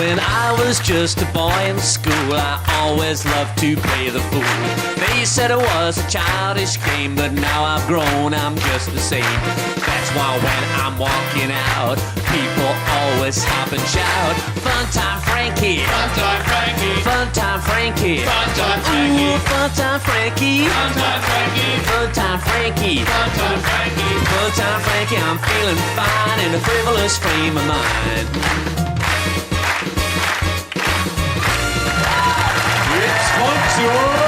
When I was just a boy in school, I always loved to play the fool. They said it was a childish game, but now I've grown, I'm just the same. That's why when I'm walking out, people always stop and shout, "Fun time Frankie! Fun time Frankie! Fun time Frankie! Fun time Frankie! Ooh, fun time Frankie! Fun time Frankie! Fun time Frankie! Fun time Frankie! Fun time Frankie! I'm feeling fine in a frivolous frame of mind. It's fun time!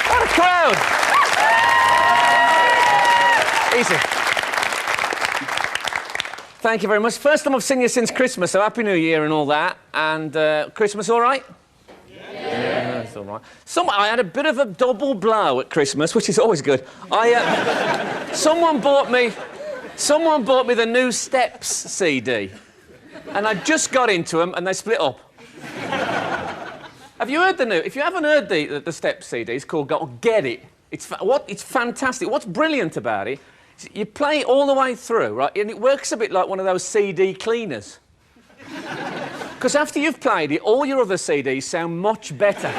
What a crowd! Easy. Thank you very much. First time I've seen you since Christmas, so Happy New Year and all that. And Christmas all right? Yeah, it's all right. I had a bit of a double blow at Christmas, which is always good. Someone bought me the new Steps CD, and I just got into them, and they split up. Have you heard the new? If you haven't heard the Steps CD, it's called Get It. It's fantastic. What's brilliant about it? You play it all the way through, right, and it works a bit like one of those CD cleaners. Because after you've played it, all your other CDs sound much better.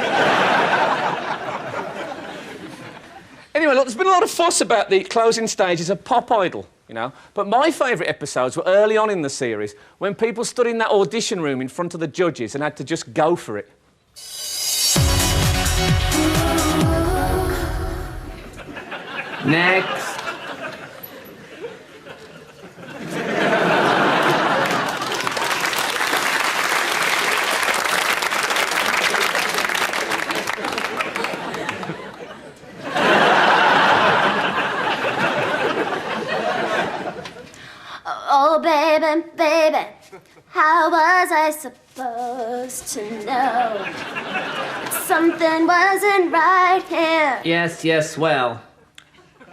Anyway, look, there's been a lot of fuss about the closing stages of Pop Idol, you know, but my favourite episodes were early on in the series when people stood in that audition room in front of the judges and had to just go for it. Next. Oh, baby, baby, how was I supposed to know something wasn't right here? Yes, well,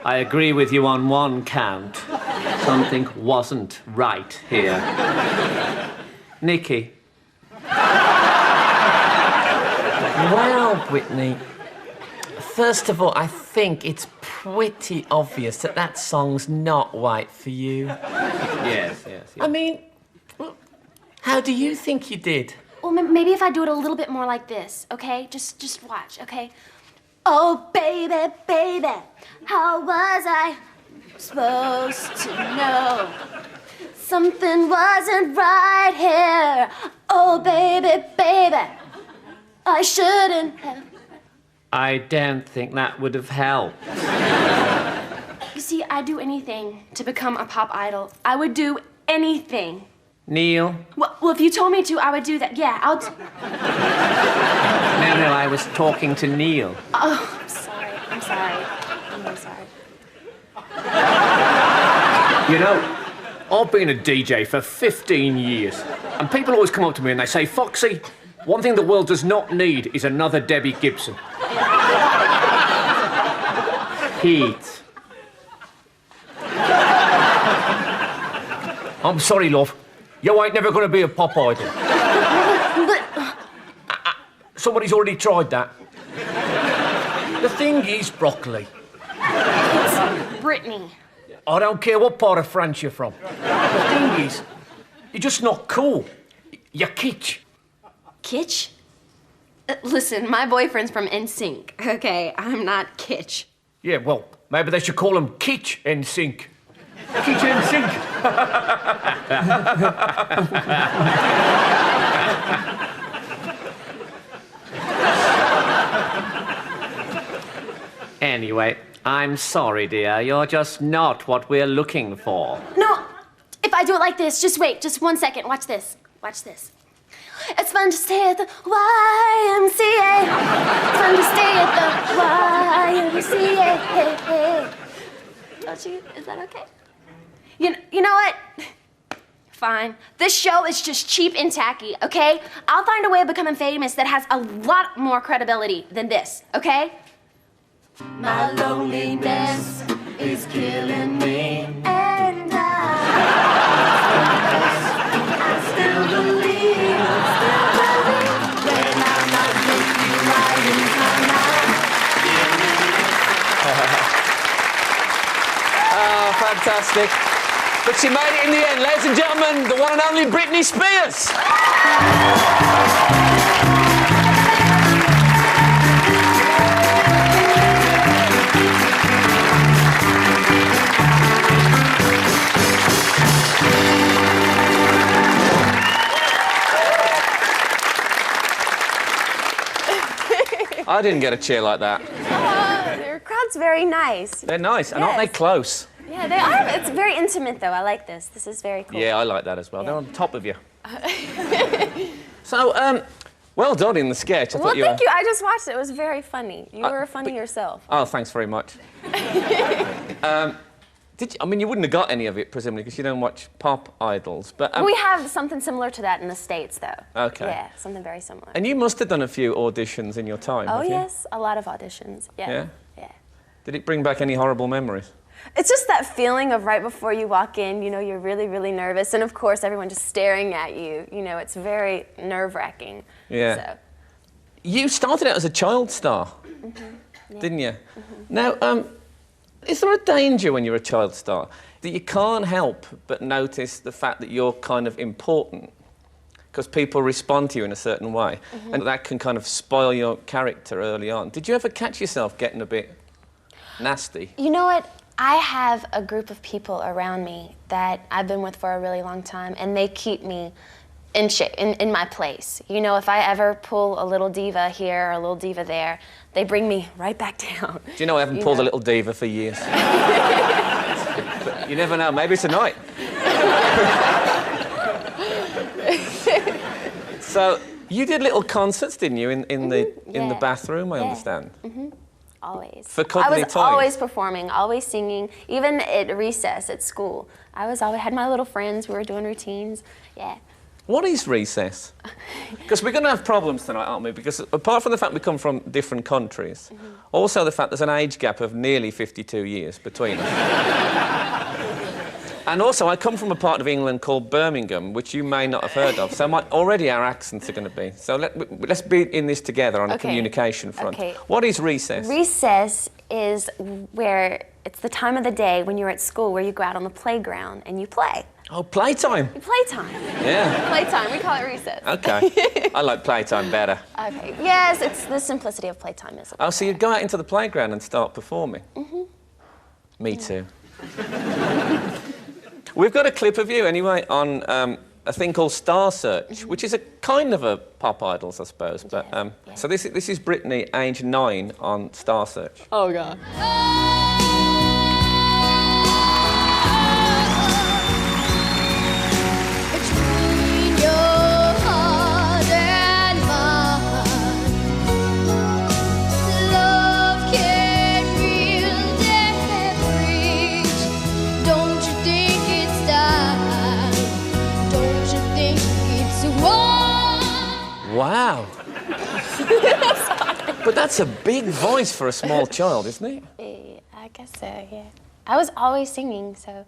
I agree with you on one count. Something wasn't right here. Nikki. Well, Britney, first of all, I think it's pretty obvious that that song's not right for you. Yes. I mean, how do you think you did? Well, maybe if I do it a little bit more like this, okay? Just watch, okay? Oh, baby, baby, how was I supposed to know something wasn't right here? Oh, baby, baby, I shouldn't have. I don't think that would have helped. You see, I'd do anything to become a pop idol. I would do anything. Neil? Well, if you told me to, I would do that. Yeah, I'll... No, I was talking to Neil. Oh, I'm sorry. I'm really sorry. You know, I've been a DJ for 15 years, and people always come up to me and they say, "Foxy, one thing the world does not need is another Debbie Gibson." Pete. I'm sorry, love. You ain't never going to be a pop idol. But... Somebody's already tried that. The thing is, Broccoli, It's Britney. I don't care what part of France you're from. The thing is, you're just not cool. You're kitsch. Kitsch? Listen, my boyfriend's from NSYNC, okay? I'm not kitsch. Yeah, well, maybe they should call him Kitsch and Sync. Kitsch and Sync. Anyway, I'm sorry, dear. You're just not what we're looking for. No, if I do it like this, just wait, just 1 second. Watch this. Watch this. It's fun to stay at the YMCA. It's fun to stay at the YMCA. Don't you? Is that okay? You know what? Fine. This show is just cheap and tacky, okay? I'll find a way of becoming famous that has a lot more credibility than this, okay? My loneliness is killing me. And I still believe when I'm not with you, I lose my mind. Oh, fantastic. fantastic. But she made it in the end. Ladies and gentlemen, the one and only Britney Spears. I didn't get a cheer like that. Their crowd's very nice. They're nice, and aren't they close? Yeah, they are. It's very intimate, though. I like this. This is very cool. Yeah, I like that as well. Yeah. They're on top of you. So, well done in the sketch. Well, thank you. I just watched it. It was very funny. You were funny yourself. Oh, thanks very much. I mean, you wouldn't have got any of it, presumably, because you don't watch pop idols, but... we have something similar to that in the States, though. OK. Yeah, something very similar. And you must have done a few auditions in your time, Oh, have you? yes, a lot of auditions. Yeah. Yeah? Yeah. Did it bring back any horrible memories? It's just that feeling of right before you walk in, you know, you're really, really nervous, and of course, everyone just staring at you. You know, it's very nerve-wracking. Yeah. So. You started out as a child star, Yeah. didn't you? Now, is there a danger when you're a child star that you can't help but notice the fact that you're kind of important because people respond to you in a certain way, and that can kind of spoil your character early on? Did you ever catch yourself getting a bit nasty? You know what? I have a group of people around me that I've been with for a really long time, and they keep me in shape, in my place. You know, if I ever pull a little diva here or a little diva there, they bring me right back down. Do you know I haven't pulled a little diva for years? But you never know, maybe tonight. So, you did little concerts, didn't you, in the bathroom, I understand? Always. For cuddly I was toys? always performing, always singing, even at recess at school. I had my little friends, we were doing routines, yeah. What is recess? Because we're going to have problems tonight, aren't we? Because apart from the fact we come from different countries, also the fact there's an age gap of nearly 52 years between us. And also, I come from a part of England called Birmingham, which you may not have heard of, so already our accents are going to be. So let's be in this together on a communication front. Okay. What is recess? Recess is where it's the time of the day when you're at school where you go out on the playground and you play. Oh, playtime. Playtime. Yeah. Playtime, we call it recess. OK. I like playtime better. Okay, yes, it's the simplicity of playtime. Oh, so you'd go out into the playground and start performing? Me too. We've got a clip of you, anyway, on a thing called Star Search, which is a kind of a pop idols, I suppose. But so this is Britney, age 9, on Star Search. Oh, God. Wow. But that's a big voice for a small child, isn't it? I guess so, yeah. I was always singing, so...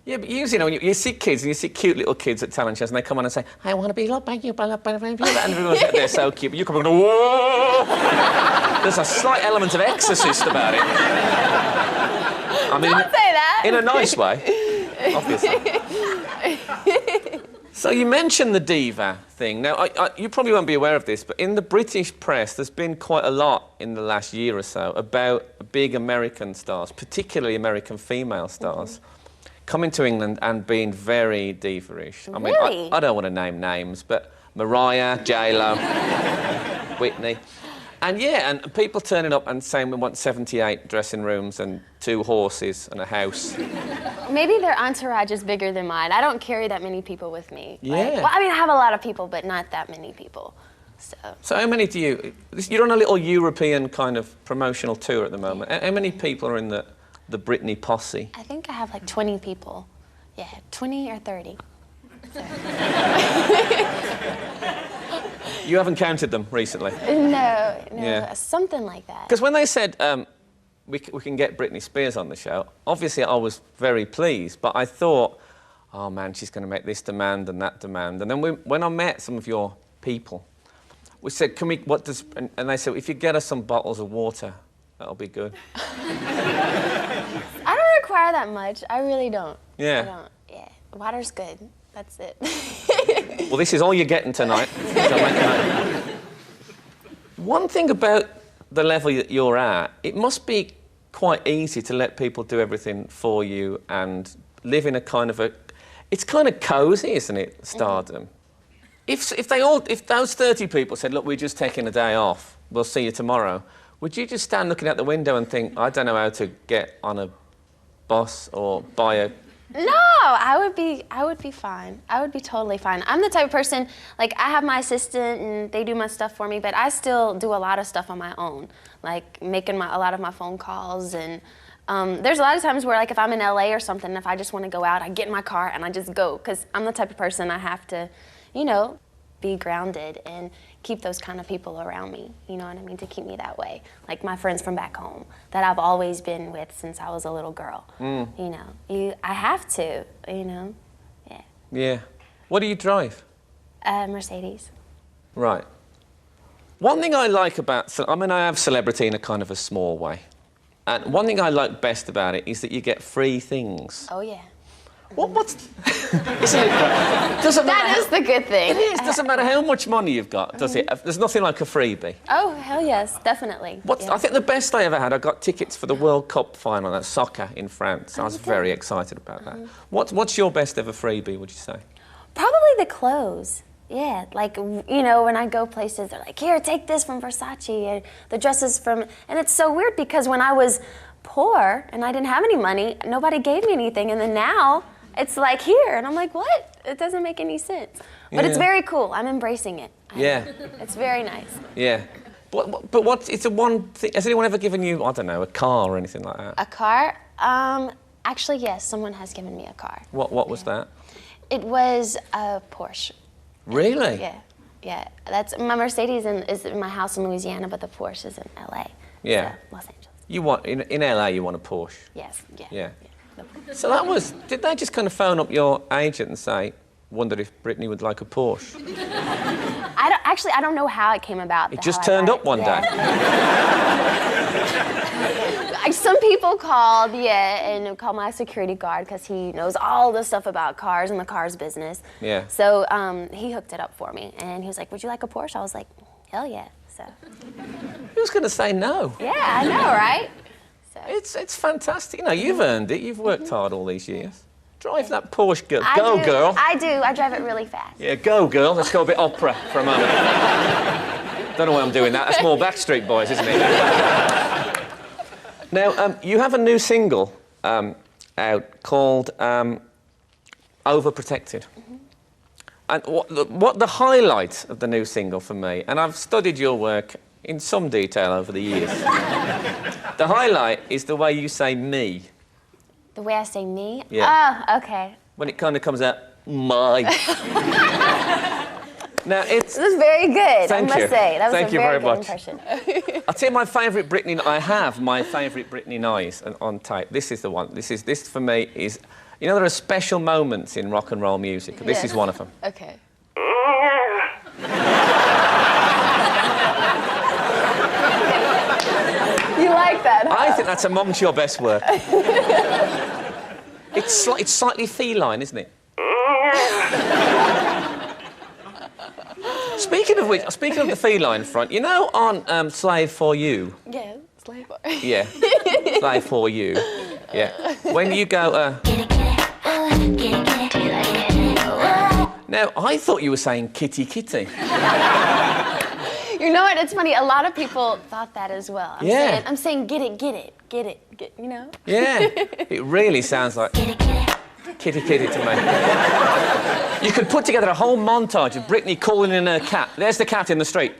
Yeah, but usually, you know, when you see kids, and you see cute little kids at talent shows, and they come on and say, I want to be loved by you, and everyone's like, they're so cute, but you come on and go, whoa! There's a slight element of Exorcist about it. I mean, Don't say that! In a nice way, obviously. So you mentioned the diva thing. Now, you probably won't be aware of this, but in the British press, there's been quite a lot in the last year or so about big American stars, particularly American female stars, coming to England and being very diva-ish. I mean, Really? I don't want to name names, but Mariah, J-Lo, Whitney. And yeah, and people turning up and saying we want 78 dressing rooms and 2 horses and a house. Maybe their entourage is bigger than mine. I don't carry that many people with me. Yeah. Well, I mean, I have a lot of people, but not that many people. So how many do you... You're on a little European kind of promotional tour at the moment. How many people are in the Britney posse? I think I have like 20 people. Yeah, 20 or 30. You haven't counted them recently? No, Yeah. something like that. Because when they said we can get Britney Spears on the show, obviously I was very pleased, but I thought, oh man, she's going to make this demand and that demand. And then when I met some of your people, we said, and they said, if you get us some bottles of water, that'll be good. I don't require that much. I really don't. Yeah. I don't. Yeah. Water's good. That's it. Well, this is all you're getting tonight. One thing about the level that you're at, it must be quite easy to let people do everything for you and live in a kind of a... It's kind of cosy, isn't it, stardom? If those 30 people said, look, we're just taking a day off, we'll see you tomorrow, would you just stand looking out the window and think, I don't know how to get on a bus or buy a... No, I would be fine. I would be totally fine. I'm the type of person, like, I have my assistant and they do my stuff for me, but I still do a lot of stuff on my own, like making a lot of my phone calls. And there's a lot of times where, like, if I'm in LA or something, if I just want to go out, I get in my car and I just go, because I'm the type of person I have to, you know, be grounded and keep those kind of people around me, you know what I mean, to keep me that way. Like my friends from back home that I've always been with since I was a little girl. You know, I have to, you know, yeah. Yeah. What do you drive? Mercedes. Right. One thing I like about... I mean, I have celebrity in a kind of a small way. And one thing I like best about it is that you get free things. Oh, yeah. What's... Isn't it? That is the good thing. It is. Doesn't matter how much money you've got, does it? There's nothing like a freebie. Oh, hell yes, definitely. Yeah. I think the best I ever had, I got tickets for the World Cup final, that's soccer in France. I was very excited about that. What's your best ever freebie, would you say? Probably the clothes. Yeah, like, you know, when I go places, they're like, here, take this from Versace, and the dresses from... And it's so weird because when I was poor and I didn't have any money, nobody gave me anything, and then now... It's like here, and I'm like, what? It doesn't make any sense. But it's very cool. I'm embracing it. Yeah. It's very nice. Yeah. But what? It's a one thing. Has anyone ever given you, I don't know, a car or anything like that? A car? Actually, yes. Someone has given me a car. What was that? It was a Porsche. Really? Yeah. Yeah. That's my Mercedes is in my house in Louisiana, but the Porsche is in LA. Yeah. So, Los Angeles. You want in LA? You want a Porsche? Yes. Yeah. Yeah. So that was... Did they just kind of phone up your agent and say, wondered if Britney would like a Porsche? I don't know how it came about. It just turned up one day. Some people called, and called my security guard because he knows all the stuff about cars and the cars business. Yeah. So he hooked it up for me, and he was like, would you like a Porsche? I was like, hell yeah. So. Who's going to say no? Yeah, I know, right? It's fantastic. You know, you've earned it. You've worked hard all these years. Drive that Porsche, girl. Go, girl. I do. I drive it really fast. Yeah, go, girl. Let's go a bit opera for a moment. Don't know why I'm doing that. That's more Backstreet Boys, isn't it? Now, you have a new single out called Overprotected. And what the highlight of the new single for me, and I've studied your work in some detail over the years. The highlight is the way you say me. The way I say me? Yeah. Oh, okay. When it kind of comes out, my. Now, it's... This is very good, Thank I must you. say. That was Thank a you very very good much. impression. I'll tell you my favourite Britney... I have my favourite Britney noise on tape. This is the one. This for me is... You know, there are special moments in rock and roll music. This is one of them. Okay. You like that, huh? I think that's amongst your best work. It's slightly feline, isn't it? Speaking of the feline front, you know on Slave For You? Yeah, Slave For Yeah, Slave For You. Yeah. When you go, Now, I thought you were saying kitty kitty. You know what? It's funny. A lot of people thought that as well. Yeah. I'm saying get it, you know? Yeah. It really sounds like kitty kitty to me. You could put together a whole montage of Britney calling in her cat. There's the cat in the street.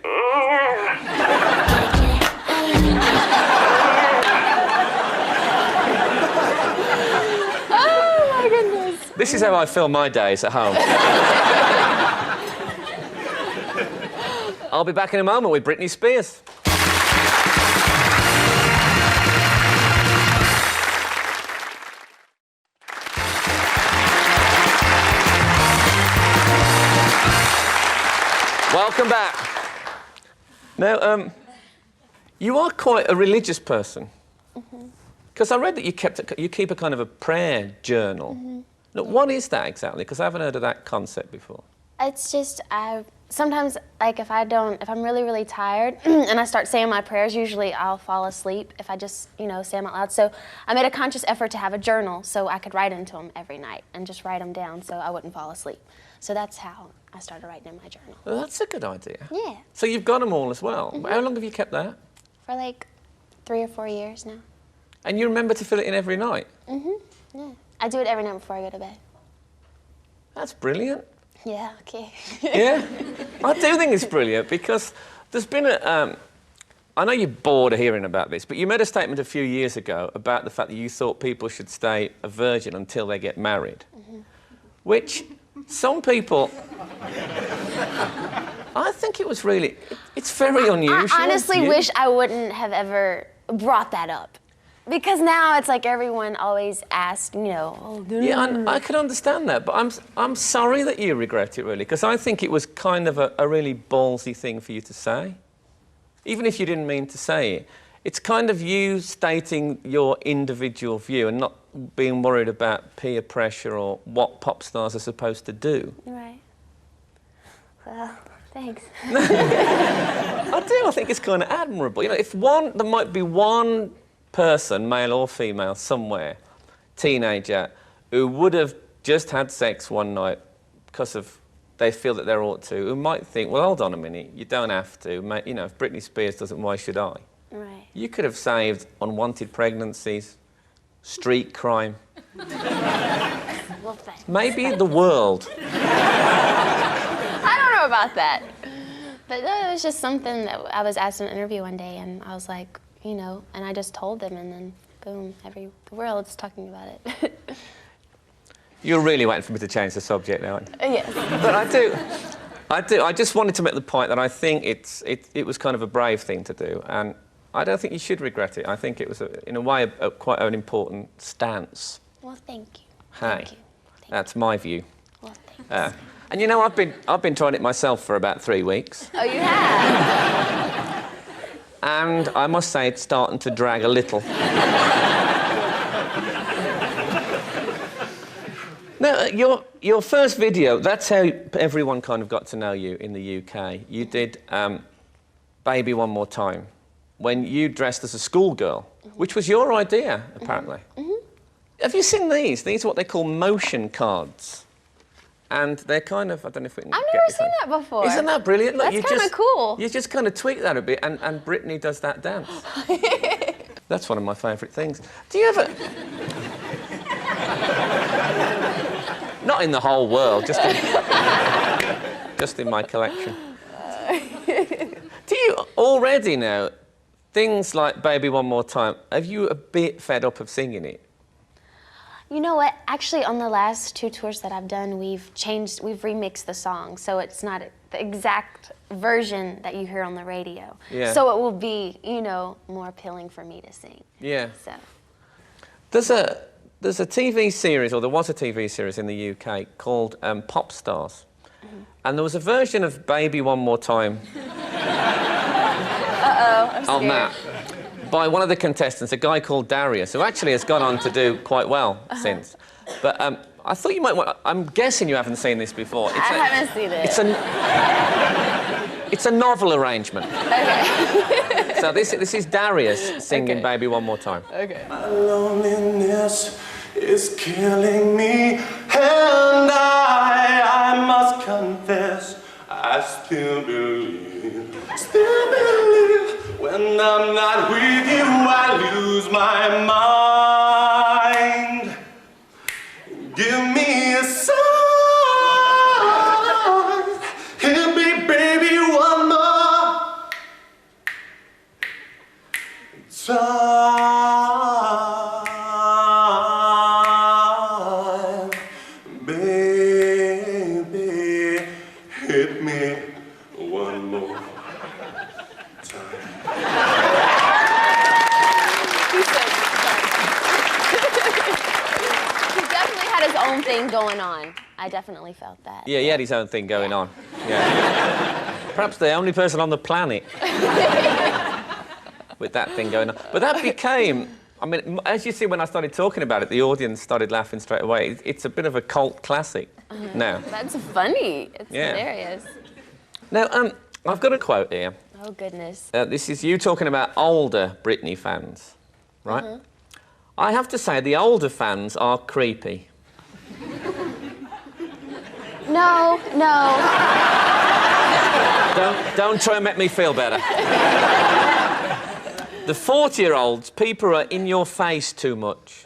Oh, my goodness. This is how I fill my days at home. I'll be back in a moment with Britney Spears. Welcome back. Now, you are quite a religious person. Because I read that you keep a kind of a prayer journal. Look, what is that exactly? Because I haven't heard of that concept before. It's just, sometimes, like, if I'm really, really tired and I start saying my prayers, usually I'll fall asleep if I just, say them out loud. So I made a conscious effort to have a journal so I could write into them every night and just write them down so I wouldn't fall asleep. So that's how I started writing in my journal. Well, that's a good idea. Yeah. So you've got them all as well. How long have you kept that? For like 3 or 4 years now. And you remember to fill it in every night? Yeah. I do it every night before I go to bed. That's brilliant. Yeah, okay. Yeah, I do think it's brilliant because there's been I know you're bored of hearing about this, but you made a statement a few years ago about the fact that you thought people should stay a virgin until they get married, which some people... I think it was really... It's very unusual. I honestly wish I wouldn't have ever brought that up. Because now it's like everyone always asks, Yeah, I can understand that, but I'm sorry that you regret it, really, because I think it was kind of a really ballsy thing for you to say. Even if you didn't mean to say it. It's kind of you stating your individual view and not being worried about peer pressure or what pop stars are supposed to do. Right. Well, thanks. I think it's kind of admirable. If there might be one person, male or female, somewhere, teenager, who would have just had sex one night because they feel that they ought to, who might think, well, hold on a minute, you don't have to. If Britney Spears doesn't, why should I? Right. You could have saved unwanted pregnancies, street crime. Well, thanks. Maybe the world. I don't know about that. But it was just something that I was asked in an interview one day, and I was like, and I just told them, and then boom, the world's talking about it. You're really waiting for me to change the subject now, aren't you? Yes. But I do. I just wanted to make the point that I think it was kind of a brave thing to do, and I don't think you should regret it. I think it was, in a way, quite an important stance. Well, thank you. Hey, Thank you. that's my view. Well, thanks. And I've been trying it myself for about 3 weeks. Oh, you have? And I must say, it's starting to drag a little. No, your first video, that's how everyone kind of got to know you in the UK. You did Baby One More Time, when you dressed as a schoolgirl, which was your idea, apparently. Have you seen these? These are what they call motion cards. And they're kind of, I don't know if we can I've get never this seen on. that before. Isn't that brilliant? Look, That's kind of cool. You just kind of tweak that a bit, and Britney does that dance. That's one of my favourite things. Do you ever... Not in the whole world, just in my collection. Do you already know things like Baby One More Time, have you a bit fed up of singing it? You know what? Actually, on the last 2 tours that I've done, we've remixed the song, so it's not the exact version that you hear on the radio. Yeah. So it will be, more appealing for me to sing. Yeah. So. There's a TV series, or there was a TV series in the UK called Pop Stars. And there was a version of Baby One More Time on that by one of the contestants, a guy called Darius, who actually has gone on to do quite well since. But I thought you might want... I'm guessing you haven't seen this before. I haven't seen it. It's a novel arrangement. Okay. So this is Darius singing Baby One More Time. Okay. My loneliness is killing me, and I must confess, I still believe. When I'm not with you, I lose my mind. Give me a sign, hit me, baby, one more time. Baby, hit me one more time. He definitely had his own thing going on. I definitely felt that. Yeah, he had his own thing going on. Yeah. Perhaps the only person on the planet with that thing going on. But that became I mean, as you see, when I started talking about it, the audience started laughing straight away. It's a bit of a cult classic now. That's funny. It's hilarious. Now, I've got a quote here. Oh, goodness. This is you talking about older Britney fans, right? I have to say, the older fans are creepy. No. Don't try and make me feel better. The 40-year-olds, people are in your face too much.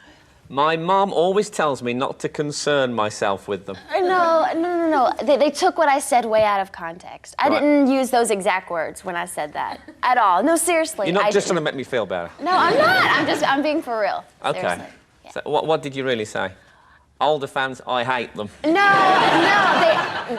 My mum always tells me not to concern myself with them. No. They took what I said way out of context. I didn't use those exact words when I said that at all. No, seriously. You're not just trying to make me feel better. No, I'm not. I'm being for real. Okay. Seriously. Yeah. So what did you really say? Older fans, I hate them. No.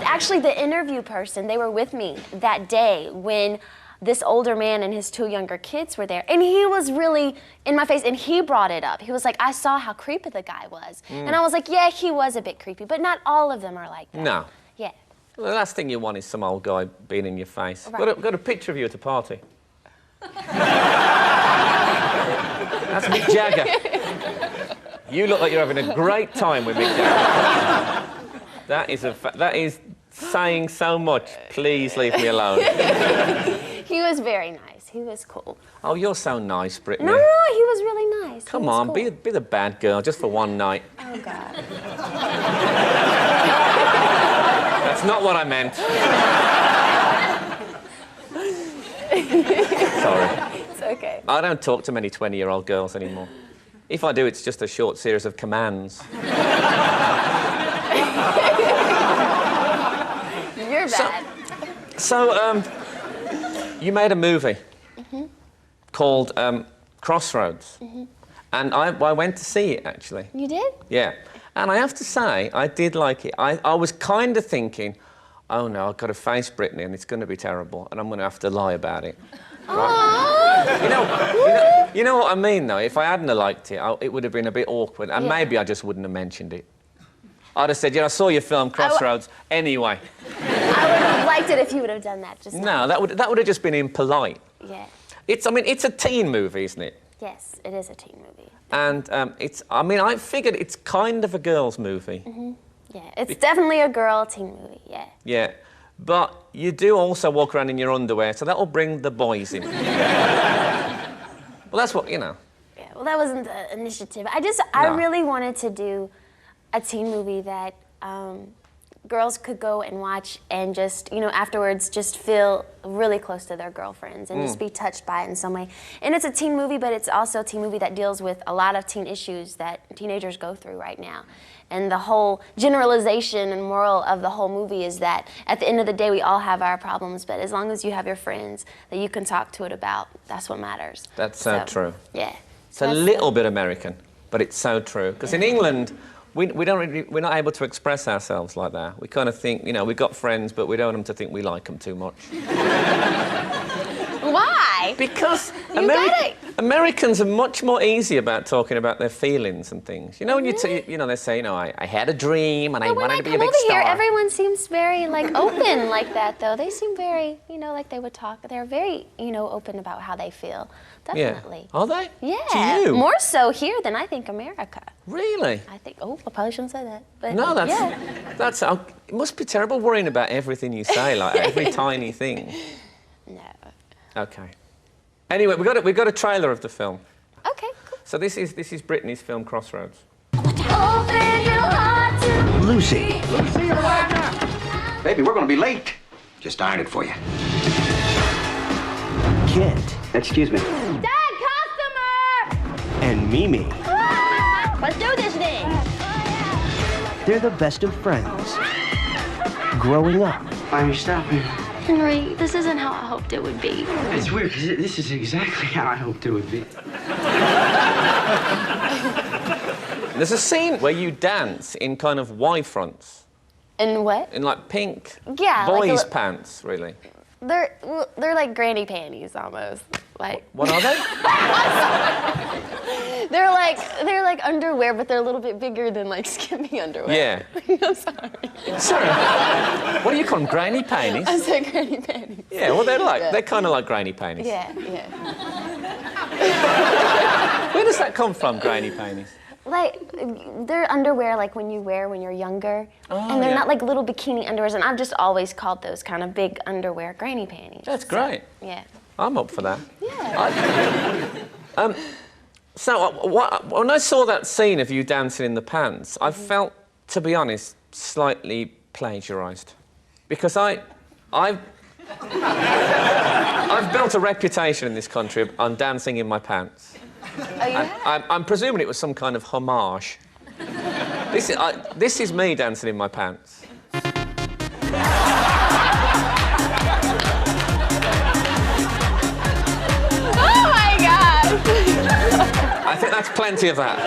Actually, the interview person, they were with me that day when this older man and his two younger kids were there. And he was really in my face, and he brought it up. He was like, I saw how creepy the guy was. And I was like, yeah, he was a bit creepy, but not all of them are like that. No. Yeah. The last thing you want is some old guy being in your face. Right. Got a picture of you at a party. That's Mick Jagger. You look like you're having a great time with Mick Jagger. That is saying so much. Please leave me alone. He was very nice. He was cool. Oh, you're so nice, Britney. No, he was really nice. Come on, cool. be the bad girl just for one night. Oh, God. That's not what I meant. Sorry. It's okay. I don't talk to many 20-year-old girls anymore. If I do, it's just a short series of commands. You're bad. So, you made a movie called Crossroads. And I went to see it, actually. You did? Yeah. And I have to say, I did like it. I was kind of thinking, oh, no, I've got to face Britney and it's going to be terrible and I'm going to have to lie about it. Right? You know what I mean, though? If I hadn't have liked it, it would have been a bit awkward and maybe I just wouldn't have mentioned it. I'd have said, I saw your film, Crossroads, anyway. I would have liked it if you would have done that. Just no, that would have just been impolite. Yeah. It's a teen movie, isn't it? Yes, it is a teen movie. And I figured it's kind of a girls' movie. Yeah, it's definitely a girl teen movie, yeah. Yeah, but you do also walk around in your underwear, so that'll bring the boys in. Well, that's what, Yeah, well, that wasn't the initiative. I really wanted to do a teen movie that girls could go and watch and just, afterwards just feel really close to their girlfriends and just be touched by it in some way. And it's a teen movie, but it's also a teen movie that deals with a lot of teen issues that teenagers go through right now. And the whole generalization and moral of the whole movie is that at the end of the day, we all have our problems, but as long as you have your friends that you can talk to it about, that's what matters. That's so true. Yeah. It's a little bit American, but it's so true. Because in England, we're not able to express ourselves like that. We kind of think, we've got friends, but we don't want them to think we like them too much. Why? Because Americans are much more easy about talking about their feelings and things. When they say, I had a dream and I wanted to be a big star. Here, everyone seems very open like that, though. They seem very, like they would talk. They're very, open about how they feel. Definitely. Yeah. Are they? Yeah. To you? More so here than I think America. Really? I think. Oh, I probably shouldn't say that. But no, that's. It must be terrible worrying about everything you say, like every tiny thing. No. Okay. Anyway, we got a trailer of the film. Okay, cool. So this is Britney's film Crossroads. Lucy. Baby, we're gonna be late. Just ironed it for you. Kit. Excuse me. Dad, customer! And Mimi. Let's do this thing. They're the best of friends. Growing up. Why are you stopping? Henry, this isn't how I hoped it would be. It's weird, because this is exactly how I hoped it would be. There's a scene where you dance in kind of Y-fronts. In what? In pink boys' pants, really. They're like granny panties almost. What are they? They're like underwear, but they're a little bit bigger than skinny underwear. Yeah. I'm sorry. Sorry. What do you call them? Granny panties? I said granny panties. Yeah, well they're kind of like granny panties. Yeah. Where does that come from, grainy panties? Like, they're underwear like when you wear when you're younger. And they're not like little bikini underwears, and I've just always called those kind of big underwear granny panties. That's great. Yeah. I'm up for that. Yeah. When I saw that scene of you dancing in the pants, I felt, to be honest, slightly plagiarised. Because I've built a reputation in this country on dancing in my pants. Oh, you have? I'm presuming it was some kind of homage. This is me dancing in my pants. Oh my God! I think that's plenty of that.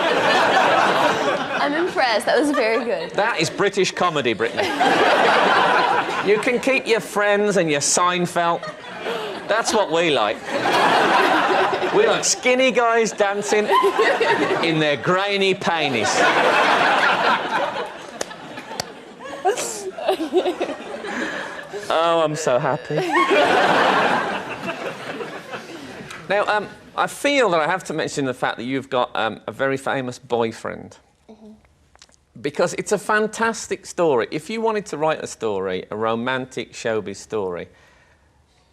I'm impressed. That was very good. That is British comedy, Britney. You can keep your Friends and your Seinfeld. That's what we like. We like skinny guys dancing in their grainy panties. Oh, I'm so happy. Now, I feel that I have to mention the fact that you've got a very famous boyfriend. Because it's a fantastic story. If you wanted to write a story, a romantic showbiz story,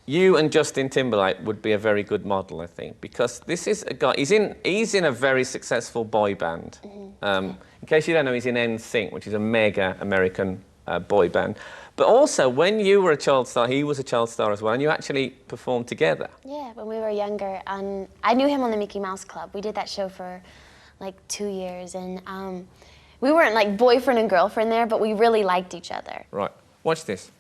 you and Justin Timberlake would be a very good model, I think, because this is a guy. He's in a very successful boy band. In case you don't know, he's in NSYNC, which is a mega American boy band. But also, when you were a child star, he was a child star as well, and you actually performed together. Yeah, when we were younger, I knew him on the Mickey Mouse Club. We did that show for like 2 years, and we weren't like boyfriend and girlfriend there, but we really liked each other. Right. Watch this.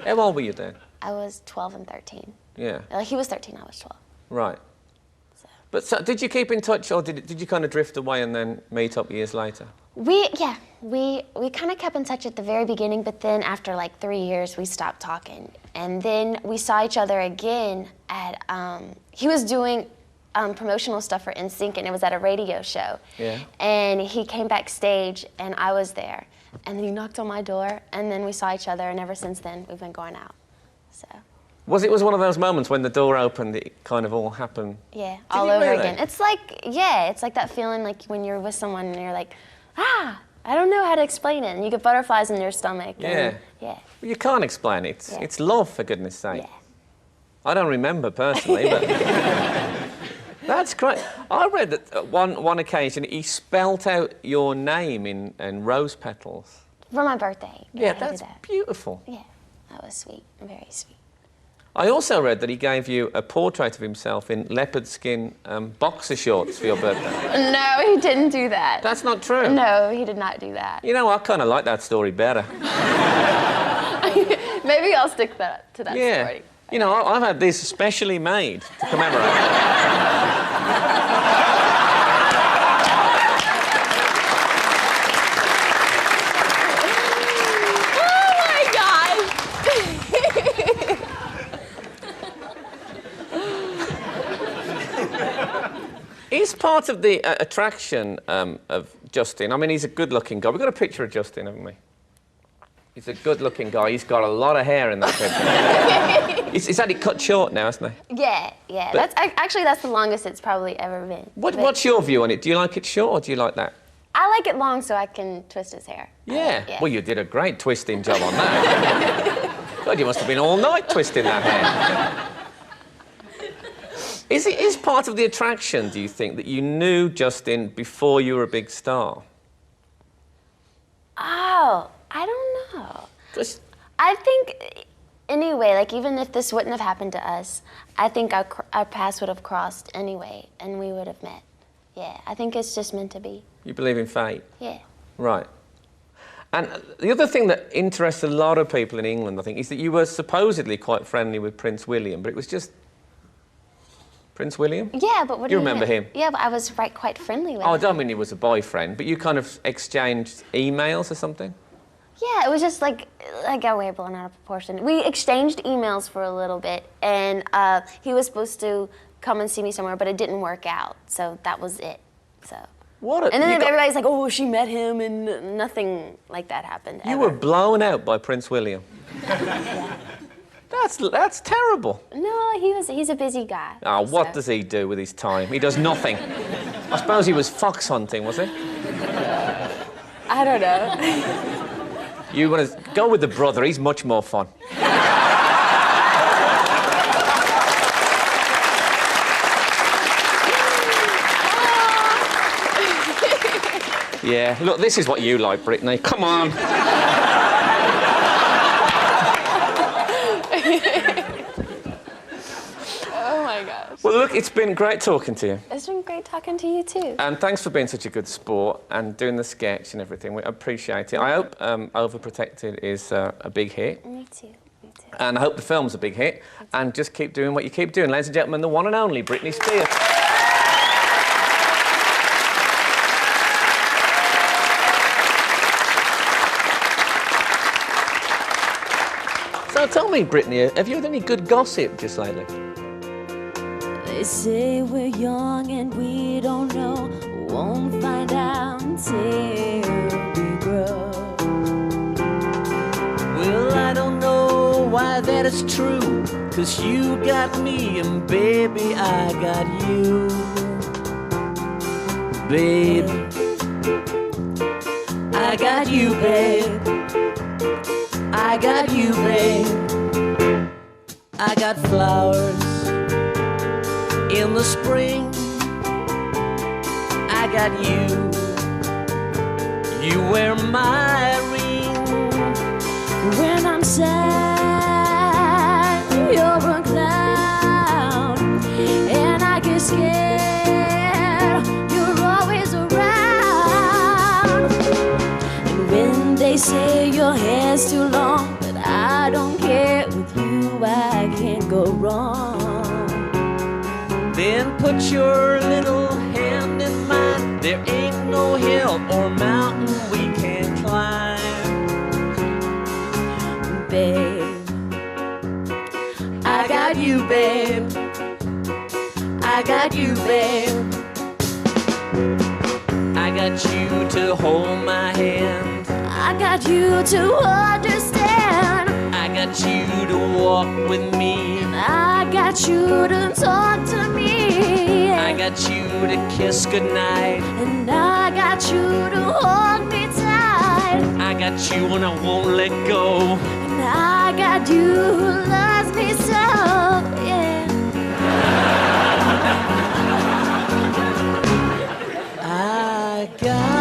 How old were you then? I was 12 and 13. Yeah. He was 13, I was 12. Right. But did you keep in touch, or did you kind of drift away and then meet up years later? We kind of kept in touch at the very beginning, but then after like 3 years, we stopped talking. And then we saw each other again at, he was doing promotional stuff for NSYNC, and it was at a radio show. Yeah. And he came backstage, and I was there. And then he knocked on my door, and then we saw each other, and ever since then, we've been going out, so. Was one of those moments when the door opened, it kind of all happened? Yeah, all over again. It's like, it's like that feeling like when you're with someone and you're like, I don't know how to explain it, and you get butterflies in your stomach. Yeah. And, yeah. Well, you can't explain it. Yeah. It's love, for goodness sake. Yeah. I don't remember personally, but that's great. I read that at one occasion he spelt out your name in rose petals. For my birthday. Yeah, he that's did that. beautiful. Yeah, that was sweet, very sweet. I also read that he gave you a portrait of himself in leopard skin boxer shorts for your birthday. No, he didn't do that. That's not true. No, he did not do that. You know, I kind of like that story better. Maybe I'll stick to that story. You know, I've had this specially made to commemorate. Is part of the attraction of Justin, I mean, he's a good-looking guy. We've got a picture of Justin, haven't we? He's a good-looking guy. He's got a lot of hair in that picture. He's had it cut short now, hasn't he? Yeah. But that's the longest it's probably ever been. What's your view on it? Do you like it short, or do you like that? I like it long so I can twist his hair. Yeah. Well, you did a great twisting job on that. God, you must have been all night twisting that hair. Is part of the attraction, do you think, that you knew Justin before you were a big star? Oh, I don't know. I think, anyway, like, even if this wouldn't have happened to us, I think our paths would have crossed anyway, and we would have met. Yeah, I think it's just meant to be. You believe in fate? Yeah. Right. And the other thing that interests a lot of people in England, I think, is that you were supposedly quite friendly with Prince William, but it was just... Prince William? Yeah, but what do you remember him? Yeah, but I was quite friendly with him. Oh, I don't mean he was a boyfriend, but you kind of exchanged emails or something? Yeah, it was just like way blown out of proportion. We exchanged emails for a little bit, and he was supposed to come and see me somewhere, but it didn't work out, so that was it. So. What? And then everybody's like, "Oh, she met him," and nothing like that happened. You ever. were blown out by Prince William. That's terrible. No, he's a busy guy. Oh, what so. does he do with his time? He does nothing. I suppose he was fox hunting, was he? I don't know. You want to go with the brother? He's much more fun. Yeah, look, this is what you like, Britney. Come on. Oh my gosh. Well, look, it's been great talking to you. It's been great talking to you too. And thanks for being such a good sport and doing the sketch and everything. We appreciate it. I hope Overprotected is a big hit. Me too. Me too. And I hope the film's a big hit. And just keep doing what you keep doing. Ladies and gentlemen, the one and only Britney Spears. So tell me, Britney, have you had any good gossip just lately? They say we're young and we don't know, won't find out until we grow. Well, I don't know why that is true, 'cause you got me and baby, I got you. Babe, I got you, babe. I got you, babe. I got flowers in the spring. I got you. You wear my ring. When I'm sad, you're a clown, and I get scared, you're always around. And when they say your hair's too long, but I don't care, with you I can't go wrong. Then put your little hand in mine. There ain't no hill or mountain we can't climb. Babe, I got you, babe. I got you, babe. I got you to hold my hand. I got you to understand. I got you to walk with me. I got you to talk to me. I got you to kiss goodnight. And I got you to hold me tight. I got you and I won't let go. And I got you who loves me so, yeah. I got